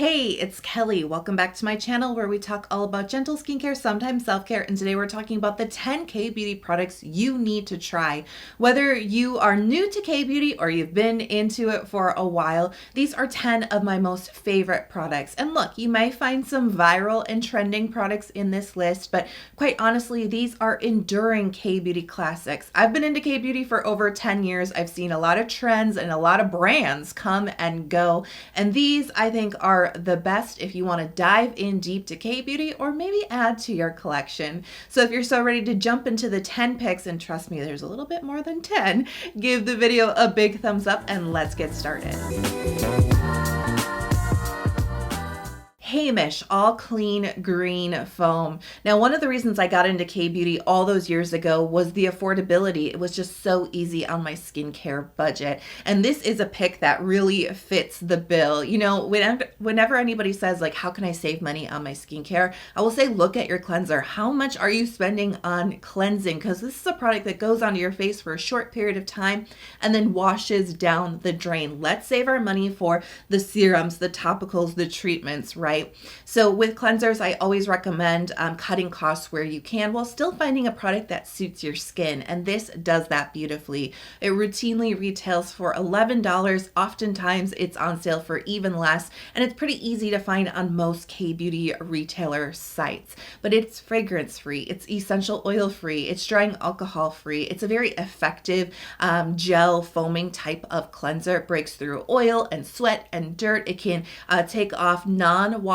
Hey, it's Kelly. Welcome back to my channel where we talk all about gentle skincare, sometimes self-care, and today we're talking about the 10 K-beauty products you need to try. Whether you are new to K-beauty or you've been into it for a while, these are 10 of my most favorite products. And look, you may find some viral and trending products in this list, but quite honestly, these are enduring K-beauty classics. I've been into K-beauty for over 10 years. I've seen a lot of trends and a lot of brands come and go, and these I think are the best if you want to dive in deep to K-beauty or maybe add to your collection. So if you're so ready to jump into the 10 picks, and trust me, there's a little bit more than 10, give the video a big thumbs up and let's get started. Heimish All Clean Green Foam. Now, one of the reasons I got into K-beauty all those years ago was the affordability. It was just so easy on my skincare budget. And this is a pick that really fits the bill. You know, whenever anybody says, like, how can I save money on my skincare? I will say, look at your cleanser. How much are you spending on cleansing? Because this is a product that goes onto your face for a short period of time and then washes down the drain. Let's save our money for the serums, the topicals, the treatments, right? So with cleansers, I always recommend cutting costs where you can while still finding a product that suits your skin. And this does that beautifully. It routinely retails for $11. Oftentimes it's on sale for even less. And it's pretty easy to find on most K-beauty retailer sites. But it's fragrance free. It's essential oil free. It's drying alcohol free. It's a very effective gel foaming type of cleanser. It breaks through oil and sweat and dirt. It can take off non-waterproof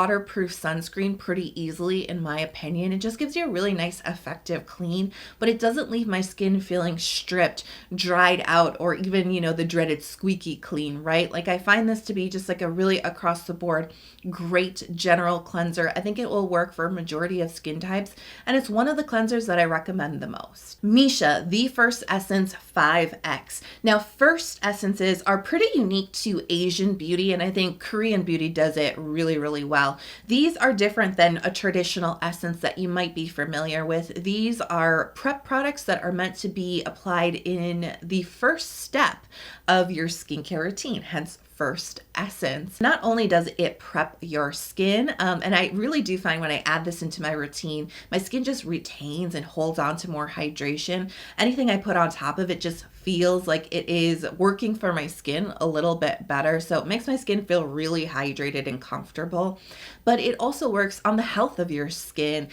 sunscreen pretty easily, in my opinion. It just gives you a really nice effective clean, but it doesn't leave my skin feeling stripped, dried out, or even, you know, the dreaded squeaky clean, right? Like, I find this to be just like a really across the board great general cleanser. I think it will work for a majority of skin types, and it's one of the cleansers that I recommend the most. Missha, the First Essence 5X. Now, First Essences are pretty unique to Asian beauty, and I think Korean beauty does it really well. These are different than a traditional essence that you might be familiar with. These are prep products that are meant to be applied in the first step of your skincare routine, hence First Essence. Not only does it prep your skin, and I really do find when I add this into my routine, my skin just retains and holds on to more hydration. Anything I put on top of it just feels like it is working for my skin a little bit better. So it makes my skin feel really hydrated and comfortable, but it also works on the health of your skin.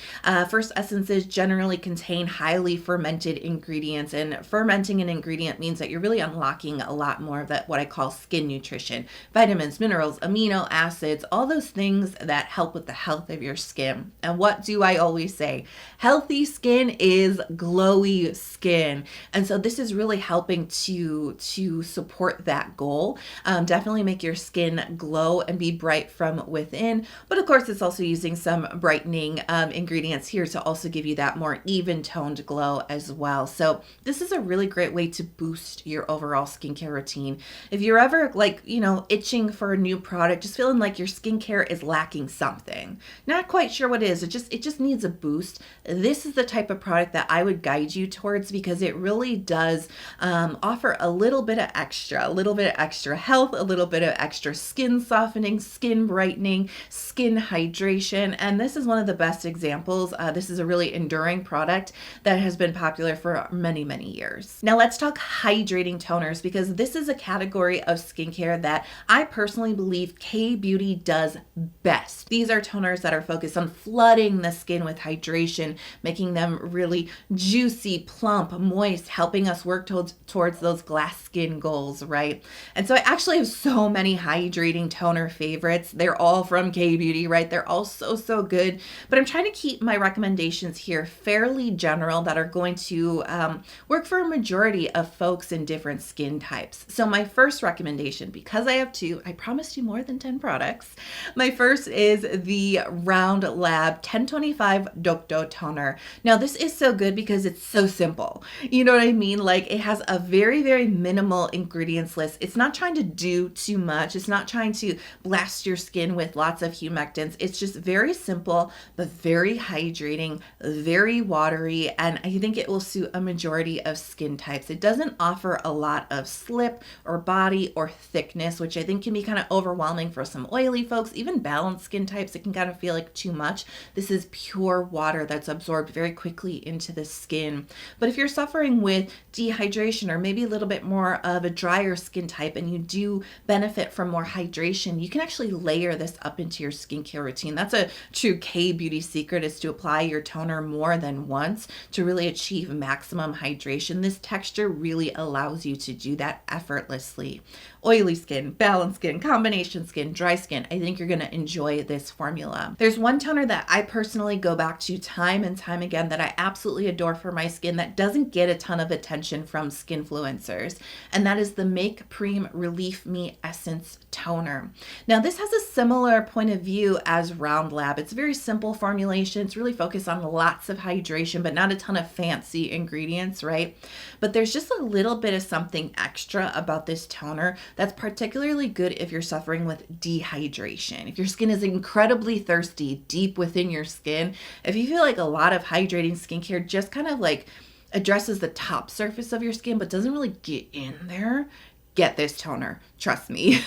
First Essences generally contain highly fermented ingredients, and fermenting an ingredient means that you're really unlocking a lot more of that, what I call skin nutrition, vitamins, minerals, amino acids, all those things that help with the health of your skin. And what do I always say? Healthy skin is glowy skin. And so this is really helping to support that goal. Definitely make your skin glow and be bright from within. But of course, it's also using some brightening ingredients here to also give you that more even toned glow as well. So this is a really great way to boost your overall skincare routine. If you're ever, like, you know, itching for a new product, just feeling like your skincare is lacking something, not quite sure what it is, it just needs a boost, this is the type of product that I would guide you towards, because it really does offer a little bit of extra health, a little bit of extra skin softening, skin brightening, skin hydration. And this is one of the best examples. This is a really enduring product that has been popular for many years. Now let's talk hydrating toners, because this is a category of skincare that I personally believe K-beauty does best. These are toners that are focused on flooding the skin with hydration, making them really juicy, plump, moist, helping us work towards those glass skin goals, right? And so I actually have so many hydrating toner favorites. They're all from K-beauty, right? They're all so good, but I'm trying to keep my recommendations here fairly general that are going to work for a majority of folks in different skin types. So my first recommendation, because I have two, I promised you more than 10 products. My first is the Roundlab 1025 Dokdo toner. Now this is so good because it's so simple. You know what I mean? Like, it has a very minimal ingredients list. It's not trying to do too much. It's not trying to blast your skin with lots of humectants. It's just very simple, but very hydrating, very watery, and I think it will suit a majority of skin types. It doesn't offer a lot of slip lip or body or thickness, which I think can be kind of overwhelming for some oily folks, even balanced skin types. It can kind of feel like too much. This is pure water that's absorbed very quickly into the skin. But if you're suffering with dehydration or maybe a little bit more of a drier skin type and you do benefit from more hydration, you can actually layer this up into your skincare routine. That's a true K-beauty secret, is to apply your toner more than once to really achieve maximum hydration. This texture really allows you to do that effortlessly. Oily skin, balanced skin, combination skin, dry skin, I think you're going to enjoy this formula. There's one toner that I personally go back to time and time again that I absolutely adore for my skin that doesn't get a ton of attention from skinfluencers, and that is the Make Prem Relief Me Essence Toner. Now, this has a similar point of view as Roundlab. It's a very simple formulation. It's really focused on lots of hydration, but not a ton of fancy ingredients, right? But there's just a little bit of something extra about this toner that's particularly good if you're suffering with dehydration. If your skin is incredibly thirsty deep within your skin, if you feel like a lot of hydrating skincare just kind of like addresses the top surface of your skin but doesn't really get in there, get this toner. Trust me.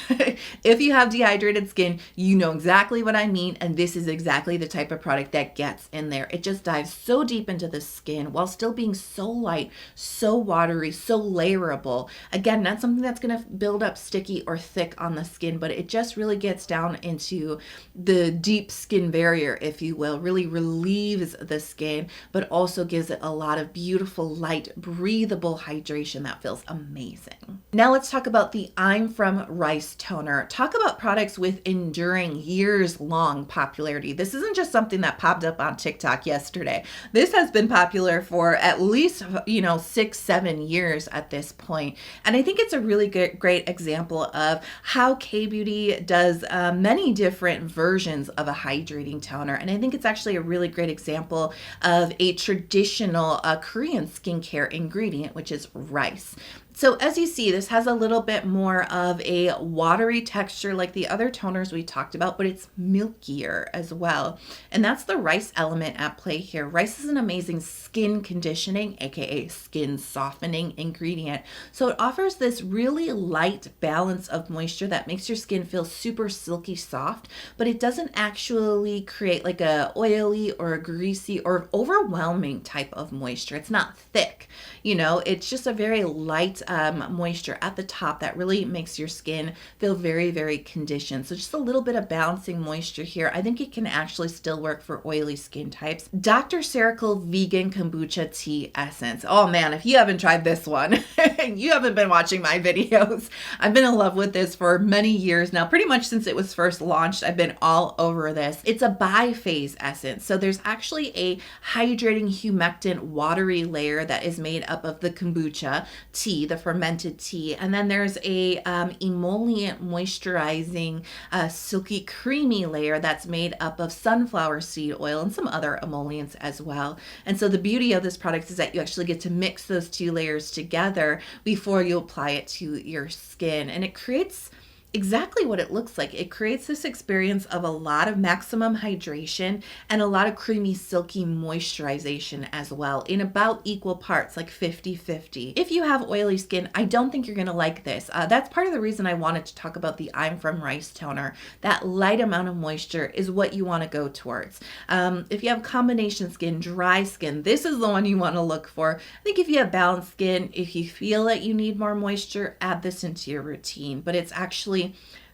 If you have dehydrated skin, you know exactly what I mean, and this is exactly the type of product that gets in there. It just dives so deep into the skin while still being so light, so watery, so layerable. Again, not something that's going to build up sticky or thick on the skin, but it just really gets down into the deep skin barrier, if you will, really relieves the skin, but also gives it a lot of beautiful, light, breathable hydration that feels amazing. Now let's talk about the I'm From Rice Toner. Talk about products with enduring years-long popularity. This isn't just something that popped up on TikTok yesterday. This has been popular for at least, 6-7 years at this point. And I think it's a really great example of how K-beauty does many different versions of a hydrating toner. And I think it's actually a really great example of a traditional Korean skincare ingredient, which is rice. So as you see, this has a little bit more of a watery texture like the other toners we talked about, but it's milkier as well. And that's the rice element at play here. Rice is an amazing skin conditioning, aka skin softening ingredient. So it offers this really light balance of moisture that makes your skin feel super silky soft, but it doesn't actually create like a oily or a greasy or overwhelming type of moisture. It's not thick, it's just a very light moisture at the top that really makes your skin feel very, very conditioned. So just a little bit of balancing moisture here. I think it can actually still work for oily skin types. Dr. Ceuracle Vegan Kombucha Tea Essence. Oh man, if you haven't tried this one, you haven't been watching my videos. I've been in love with this for many years now, pretty much since it was first launched. I've been all over this. It's a biphase essence. So there's actually a hydrating humectant watery layer that is made up of the kombucha tea, the fermented tea, and then there's a emollient moisturizing silky creamy layer that's made up of sunflower seed oil and some other emollients as well. And so the beauty of this product is that you actually get to mix those two layers together before you apply it to your skin, and it creates exactly what it looks like. It creates this experience of a lot of maximum hydration and a lot of creamy, silky moisturization as well in about equal parts, like 50-50. If you have oily skin, I don't think you're going to like this. That's part of the reason I wanted to talk about the I'm From Rice toner. That light amount of moisture is what you want to go towards. If you have combination skin, dry skin, this is the one you want to look for. I think if you have balanced skin, if you feel that you need more moisture, add this into your routine. But it's actually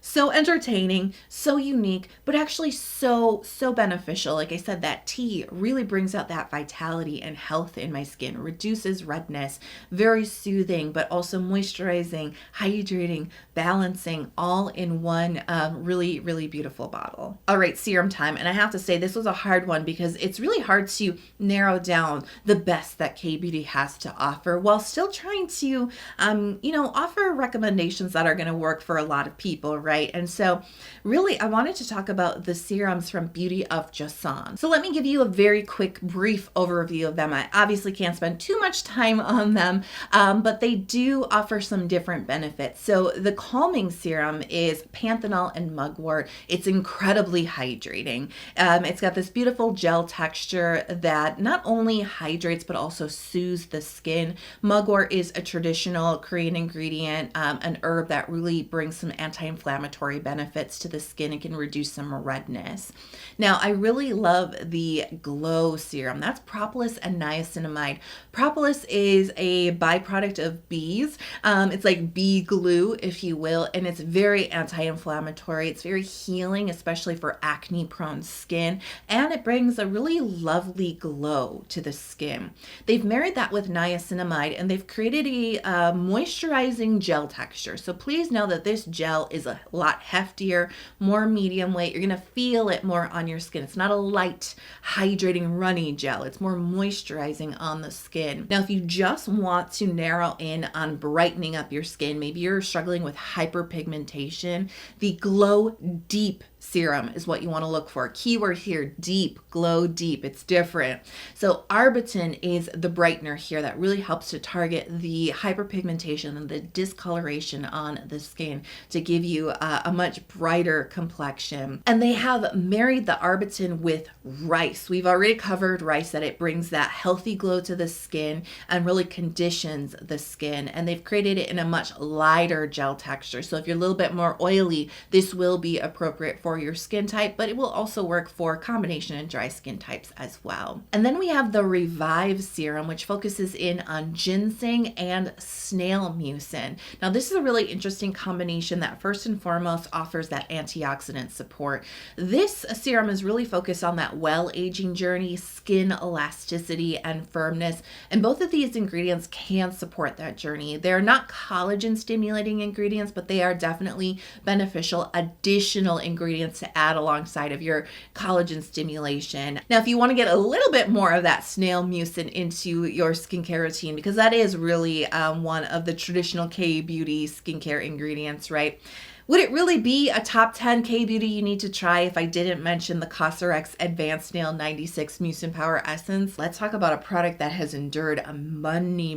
so entertaining, so unique, but actually so beneficial. Like I said, that tea really brings out that vitality and health in my skin, reduces redness, very soothing, but also moisturizing, hydrating, balancing, all in one really, really beautiful bottle. All right, serum time. And I have to say, this was a hard one because it's really hard to narrow down the best that K-beauty has to offer while still trying to, offer recommendations that are going to work for a lot of people, right? And so really I wanted to talk about the serums from Beauty of Joseon. So let me give you a very quick brief overview of them. I obviously can't spend too much time on them, but they do offer some different benefits. So the calming serum is Panthenol and mugwort. It's incredibly hydrating. It's got this beautiful gel texture that not only hydrates but also soothes the skin. Mugwort is a traditional Korean ingredient, an herb that really brings some anti-inflammatory benefits to the skin and can reduce some redness. Now, I really love the glow serum. That's propolis and niacinamide. Propolis is a byproduct of bees. It's like bee glue, if you will, and it's very anti-inflammatory. It's very healing, especially for acne-prone skin, and it brings a really lovely glow to the skin. They've married that with niacinamide, and they've created a moisturizing gel texture. So please know that this gel is a lot heftier, more medium weight. You're going to feel it more on your skin. It's not a light, hydrating, runny gel. It's more moisturizing on the skin. Now, if you just want to narrow in on brightening up your skin, maybe you're struggling with hyperpigmentation, the Glow Deep serum is what you want to look for. Keyword here, deep, glow deep. It's different. So Arbutin is the brightener here that really helps to target the hyperpigmentation and the discoloration on the skin to give you a much brighter complexion. And they have married the Arbutin with rice. We've already covered rice, that it brings that healthy glow to the skin and really conditions the skin. And they've created it in a much lighter gel texture. So if you're a little bit more oily, this will be appropriate for your skin type, but it will also work for combination and dry skin types as well. And then we have the Revive serum, which focuses in on ginseng and snail mucin. Now, this is a really interesting combination that first and foremost offers that antioxidant support. This serum is really focused on that well-aging journey, skin elasticity and firmness, and both of these ingredients can support that journey. They're not collagen stimulating ingredients, but they are definitely beneficial additional ingredients to add alongside of your collagen stimulation. Now, if you want to get a little bit more of that snail mucin into your skincare routine, because that is really one of the traditional K-beauty skincare ingredients, right? Would it really be a top 10 K-beauty you need to try if I didn't mention the Cosrx Advanced Nail 96 Mucin Power Essence? Let's talk about a product that has endured many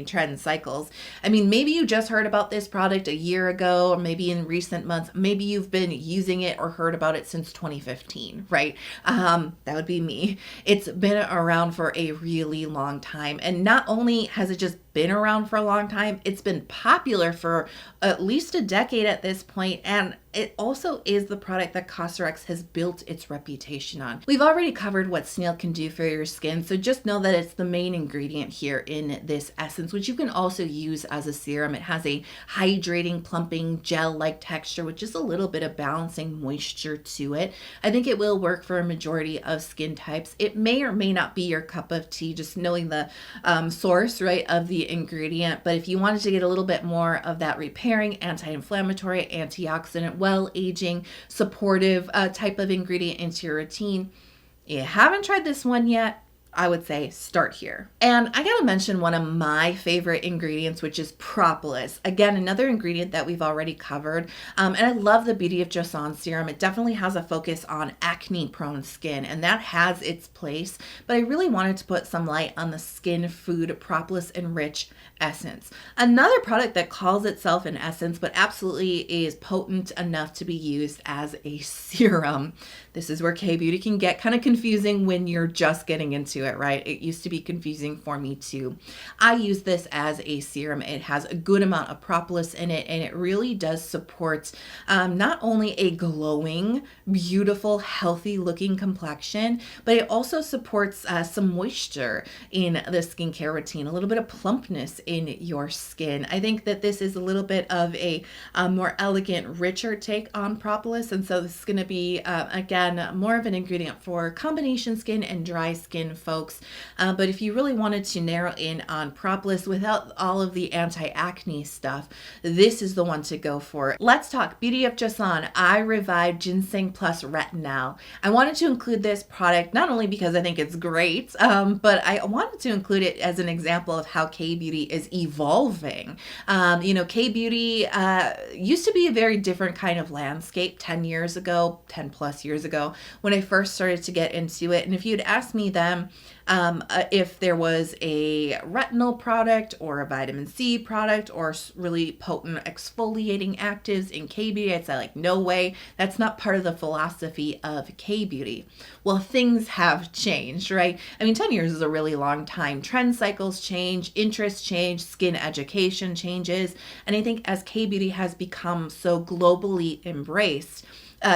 trend cycles. I mean, maybe you just heard about this product a year ago, or maybe in recent months. Maybe you've been using it or heard about it since 2015, right? That would be me. It's been around for a really long time. And not only has it just been around for a long time, it's been popular for at least a decade at this point, and it also is the product that Cosrx has built its reputation on. We've already covered what Snail can do for your skin, so just know that it's the main ingredient here in this essence, which you can also use as a serum. It has a hydrating, plumping, gel-like texture, which is a little bit of balancing moisture to it. I think it will work for a majority of skin types. It may or may not be your cup of tea, just knowing the source, right, of the ingredient. But if you wanted to get a little bit more of that repairing, anti-inflammatory, antioxidant, well-aging, supportive type of ingredient into your routine, you haven't tried this one yet, I would say start here. And I gotta mention one of my favorite ingredients, which is propolis. Again, another ingredient that we've already covered. And I love the Beauty of Joseon serum. It definitely has a focus on acne-prone skin, and that has its place. But I really wanted to put some light on the Skinfood Propolis Enrich essence. Another product that calls itself an essence, but absolutely is potent enough to be used as a serum. This is where K-beauty can get kind of confusing when you're just getting into it, right? It used to be confusing for me too. I use this as a serum. It has a good amount of propolis in it, and it really does support not only a glowing, beautiful, healthy looking complexion, but it also supports some moisture in the skincare routine, a little bit of plumpness in your skin. I think that this is a little bit of a more elegant, richer take on propolis, and so this is going to be, again, more of an ingredient for combination skin and dry skin folks. folks. But if you really wanted to narrow in on Propolis without all of the anti-acne stuff, this is the one to go for. Let's talk Beauty of Joseon Eye Revive Ginseng Plus Retinol. I wanted to include this product not only because I think it's great, but I wanted to include it as an example of how K-beauty is evolving. K-beauty used to be a very different kind of landscape 10 years ago, 10 plus years ago, when I first started to get into it. And if you'd asked me then if there was a retinol product or a vitamin C product or really potent exfoliating actives in K-beauty, I'd say like, no way. That's not part of the philosophy of K-beauty. Well, things have changed, right? I mean, 10 years is a really long time. Trend cycles change, interests change, skin education changes. And I think as K-beauty has become so globally embraced,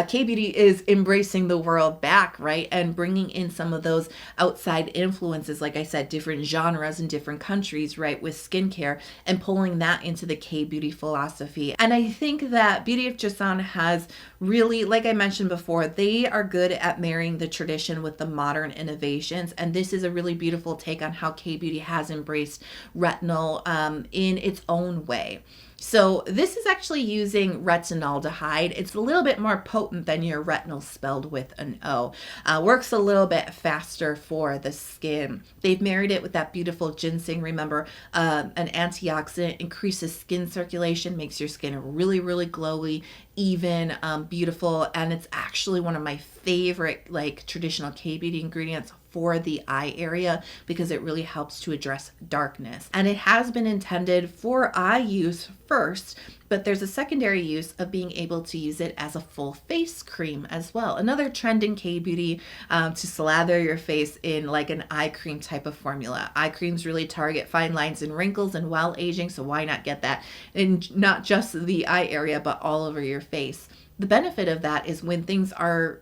K-beauty is embracing the world back, right? And bringing in some of those outside influences, like I said, different genres in different countries, right? With skincare and pulling that into the K-beauty philosophy. And I think that Beauty of Joseon has really, like I mentioned before, they are good at marrying the tradition with the modern innovations. And this is a really beautiful take on how K-beauty has embraced retinol in its own way. So this is actually using retinaldehyde. It's a little bit more potent than your retinol spelled with an O. Works a little bit faster for the skin. They've married it with that beautiful ginseng. Remember, an antioxidant, increases skin circulation, makes your skin really, really glowy, even, beautiful. And it's actually one of my favorite like traditional K-beauty ingredients for the eye area because it really helps to address darkness. And it has been intended for eye use first, but there's a secondary use of being able to use it as a full face cream as well. Another trend in K-beauty to slather your face in like an eye cream type of formula. Eye creams really target fine lines and wrinkles and while aging, so why not get that in not just the eye area, but all over your face. The benefit of that is when things are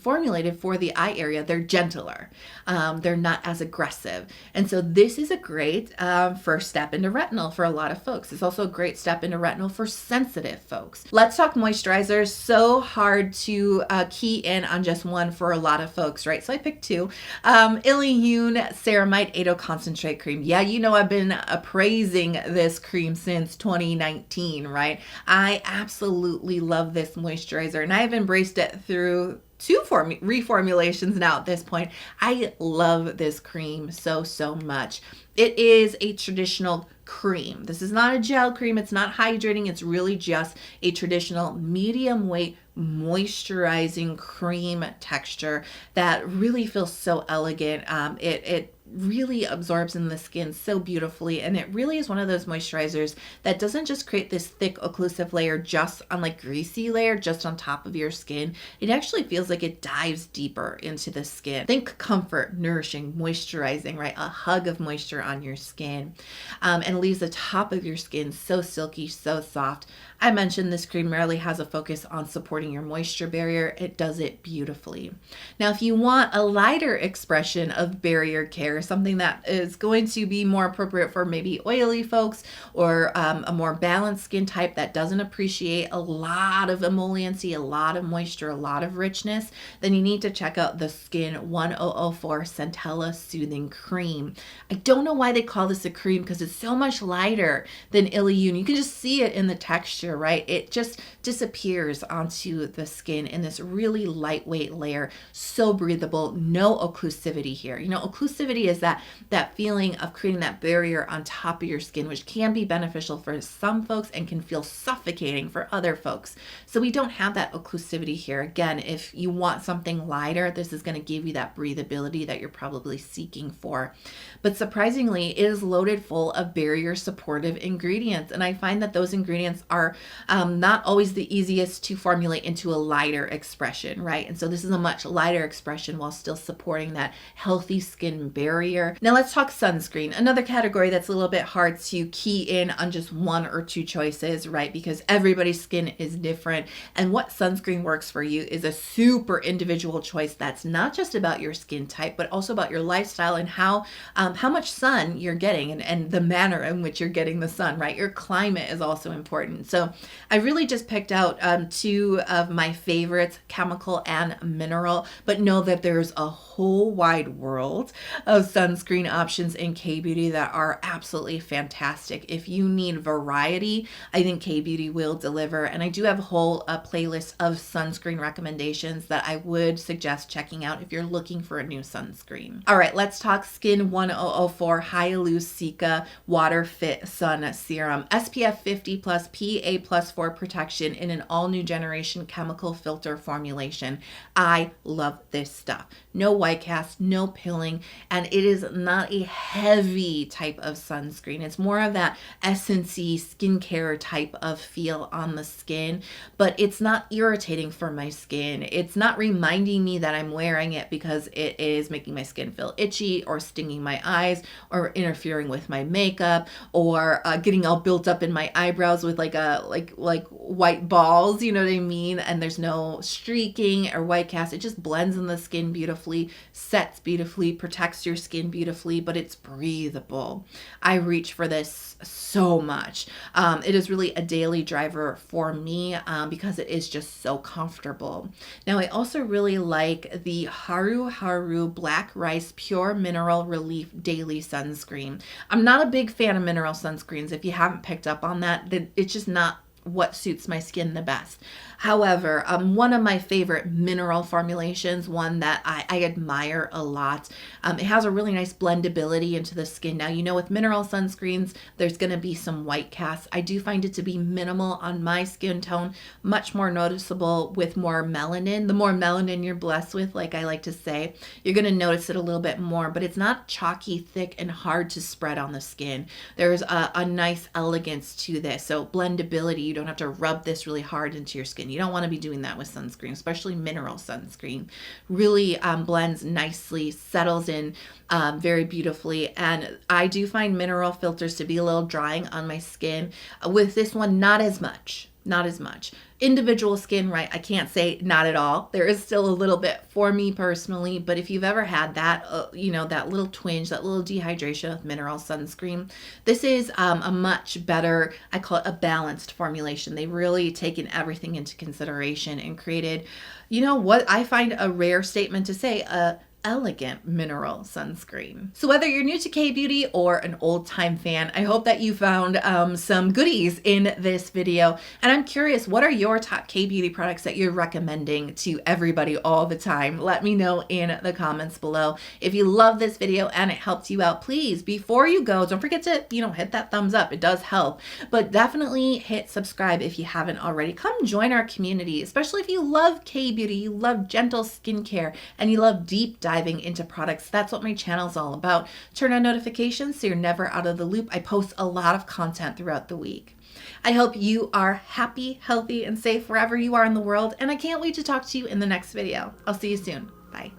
formulated for the eye area, they're gentler. They're not as aggressive. And so this is a great first step into retinol for a lot of folks. It's also a great step into retinol for sensitive folks. Let's talk moisturizers. So hard to key in on just one for a lot of folks, right? So I picked two. Illiyoon Ceramide 8.0 Concentrate Cream. Yeah, you know I've been praising this cream since 2019, right? I absolutely love this moisturizer and I've embraced it through two reformulations now at this point. I love this cream so much. It is a traditional cream. This is not a gel cream. It's not hydrating. It's really just a traditional medium weight moisturizing cream texture that really feels so elegant. It really absorbs in the skin so beautifully, and it really is one of those moisturizers that doesn't just create this thick occlusive layer just on like greasy layer just on top of your skin. It actually feels like it dives deeper into the skin. Think comfort, nourishing, moisturizing, right? A hug of moisture on your skin, and leaves the top of your skin so silky, so soft. I mentioned this cream really has a focus on supporting your moisture barrier. It does it beautifully. Now, if you want a lighter expression of barrier care, something that is going to be more appropriate for maybe oily folks or a more balanced skin type that doesn't appreciate a lot of emolliency, a lot of moisture, a lot of richness, then you need to check out the Skin 1004 Centella Soothing Cream. I don't know why they call this a cream because it's so much lighter than Illiyoon. You can just see it in the texture, right? It just disappears onto the skin in this really lightweight layer, so breathable, no occlusivity here. You know, occlusivity is that feeling of creating that barrier on top of your skin, which can be beneficial for some folks and can feel suffocating for other folks. So we don't have that occlusivity here. Again, if you want something lighter, this is going to give you that breathability that you're probably seeking for. But surprisingly, it is loaded full of barrier supportive ingredients. And I find that those ingredients are not always the easiest to formulate into a lighter expression, right? And so this is a much lighter expression while still supporting that healthy skin barrier. Now let's talk sunscreen, another category that's a little bit hard to key in on just one or two choices, right? Because everybody's skin is different, and what sunscreen works for you is a super individual choice that's not just about your skin type, but also about your lifestyle and how much sun you're getting and the manner in which you're getting the sun, right? Your climate is also important. So So I really just picked out two of my favorites, chemical and mineral, but know that there's a whole wide world of sunscreen options in K-Beauty that are absolutely fantastic. If you need variety, I think K-Beauty will deliver. And I do have a whole playlist of sunscreen recommendations that I would suggest checking out if you're looking for a new sunscreen. All right, let's talk Skin 1004 Hyalu-Cica Water Fit Sun Serum. SPF 50 plus PA+ for protection in an all new generation chemical filter formulation. I love this stuff. No white cast, no pilling, and it is not a heavy type of sunscreen. It's more of that essence-y skincare type of feel on the skin, but it's not irritating for my skin. It's not reminding me that I'm wearing it because it is making my skin feel itchy or stinging my eyes or interfering with my makeup or getting all built up in my eyebrows with like white balls, you know what I mean? And there's no streaking or white cast. It just blends in the skin beautifully, sets beautifully, protects your skin beautifully, but it's breathable. I reach for this so much. It is really a daily driver for me because it is just so comfortable. Now, I also really like the Haru Black Rice Pure Mineral Relief Daily Sunscreen. I'm not a big fan of mineral sunscreens. If you haven't picked up on that, then it's just not what suits my skin the best. However, one of my favorite mineral formulations, one that I admire a lot, it has a really nice blendability into the skin. Now, you know, with mineral sunscreens, there's going to be some white cast. I do find it to be minimal on my skin tone, much more noticeable with more melanin. The more melanin you're blessed with, like I like to say, you're going to notice it a little bit more, but it's not chalky, thick, and hard to spread on the skin. There's a nice elegance to this. So blendability, you don't have to rub this really hard into your skin. You don't want to be doing that with sunscreen, especially mineral sunscreen. Really blends nicely, settles in very beautifully. And I do find mineral filters to be a little drying on my skin. With this one, not as much. Not as much. Individual skin, right? I can't say not at all. There is still a little bit for me personally, but if you've ever had that, you know, that little twinge, that little dehydration with mineral sunscreen, this is a much better, I call it a balanced formulation. They've really taken everything into consideration and created, you know, what I find a rare statement to say, elegant mineral sunscreen. So whether you're new to K-Beauty or an old time fan, I hope that you found some goodies in this video. And I'm curious, what are your top K-Beauty products that you're recommending to everybody all the time? Let me know in the comments below. If you love this video and it helped you out, please, before you go, don't forget to, you know, hit that thumbs up. It does help, but definitely hit subscribe if you haven't already. Come join our community, especially if you love K-Beauty, you love gentle skincare, and you love deep diving into products. That's what my channel is all about. Turn on notifications so you're never out of the loop. I post a lot of content throughout the week. I hope you are happy, healthy, and safe wherever you are in the world, and I can't wait to talk to you in the next video. I'll see you soon. Bye.